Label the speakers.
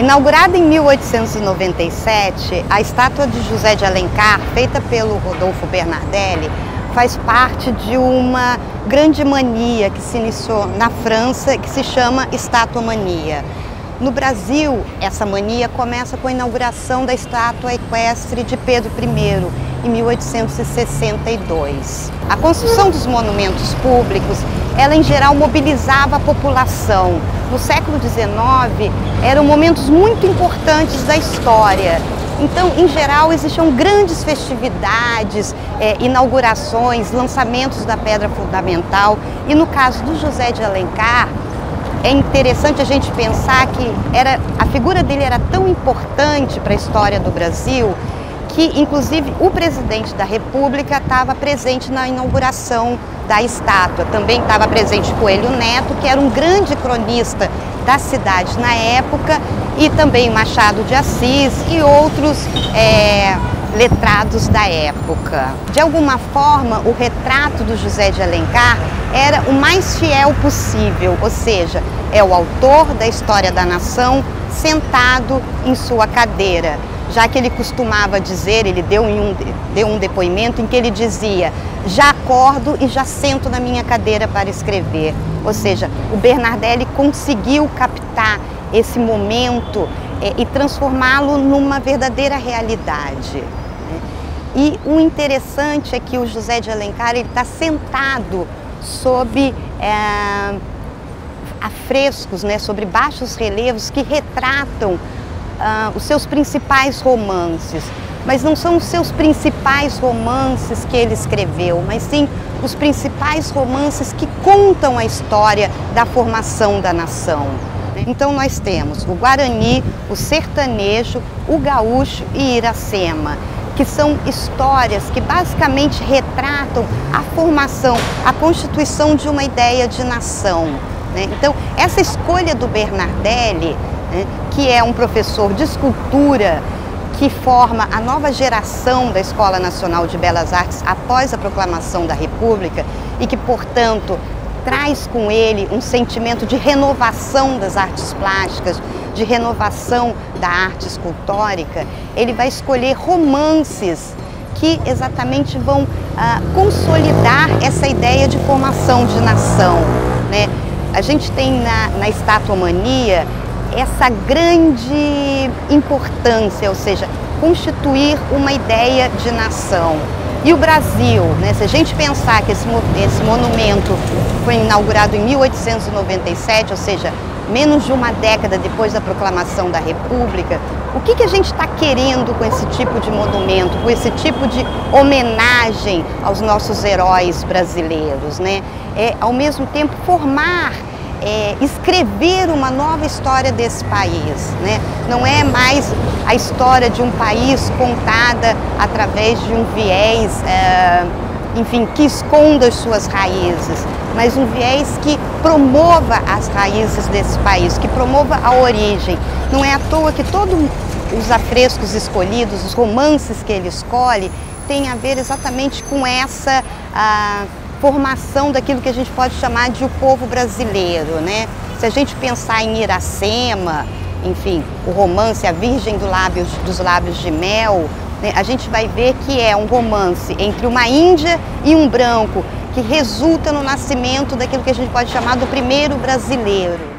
Speaker 1: Inaugurada em 1897, a estátua de José de Alencar, feita pelo Rodolfo Bernardelli, faz parte de uma grande mania que se iniciou na França, que se chama Estatuamania. No Brasil, essa mania começa com a inauguração da estátua equestre de Pedro I, em 1862. A construção dos monumentos públicos, ela em geral mobilizava a população. No século XIX, eram momentos muito importantes da história. Então, em geral, existiam grandes festividades, inaugurações, lançamentos da pedra fundamental. E no caso do José de Alencar, é interessante a gente pensar que a figura dele era tão importante para a história do Brasil que, inclusive, o presidente da República estava presente na inauguração da estátua. Também estava presente Coelho Neto, que era um grande cronista da cidade na época, e também Machado de Assis e outros letrados da época. De alguma forma, o retrato do José de Alencar era o mais fiel possível, ou seja, é o autor da história da nação sentado em sua cadeira, já que ele costumava dizer, ele deu um depoimento em que ele dizia: já acordo e já sento na minha cadeira para escrever. Ou seja, o Bernardelli conseguiu captar esse momento e transformá-lo numa verdadeira realidade. E o interessante é que o José de Alencar está sentado sob afrescos, sobre baixos relevos que retratam os seus principais romances. Mas não são os seus principais romances que ele escreveu, mas sim os principais romances que contam a história da formação da nação. Então nós temos o Guarani, o sertanejo, o gaúcho e Iracema, que são histórias que basicamente retratam a formação, a constituição de uma ideia de nação. Então, essa escolha do Bernardelli, que é um professor de escultura que forma a nova geração da Escola Nacional de Belas Artes após a proclamação da República e que, portanto, traz com ele um sentimento de renovação das artes plásticas, de renovação da arte escultórica, ele vai escolher romances que exatamente vão consolidar essa ideia de formação de nação. A gente tem na Estatuamania essa grande importância, ou seja, constituir uma ideia de nação. E o Brasil, se a gente pensar que esse monumento foi inaugurado em 1897, ou seja, menos de uma década depois da proclamação da República, o que a gente está querendo com esse tipo de monumento, com esse tipo de homenagem aos nossos heróis brasileiros, É, ao mesmo tempo, formar, escrever uma nova história desse país, Não é mais a história de um país contada através de um viés, enfim, que esconda as suas raízes, mas um viés que promova as raízes desse país, que promova a origem. Não é à toa que todos os afrescos escolhidos, os romances que ele escolhe, têm a ver exatamente com essa formação daquilo que a gente pode chamar de o povo brasileiro, Se a gente pensar em Iracema, enfim, o romance A Virgem dos Lábios de Mel, a gente vai ver que é um romance entre uma índia e um branco, que resulta no nascimento daquilo que a gente pode chamar do primeiro brasileiro.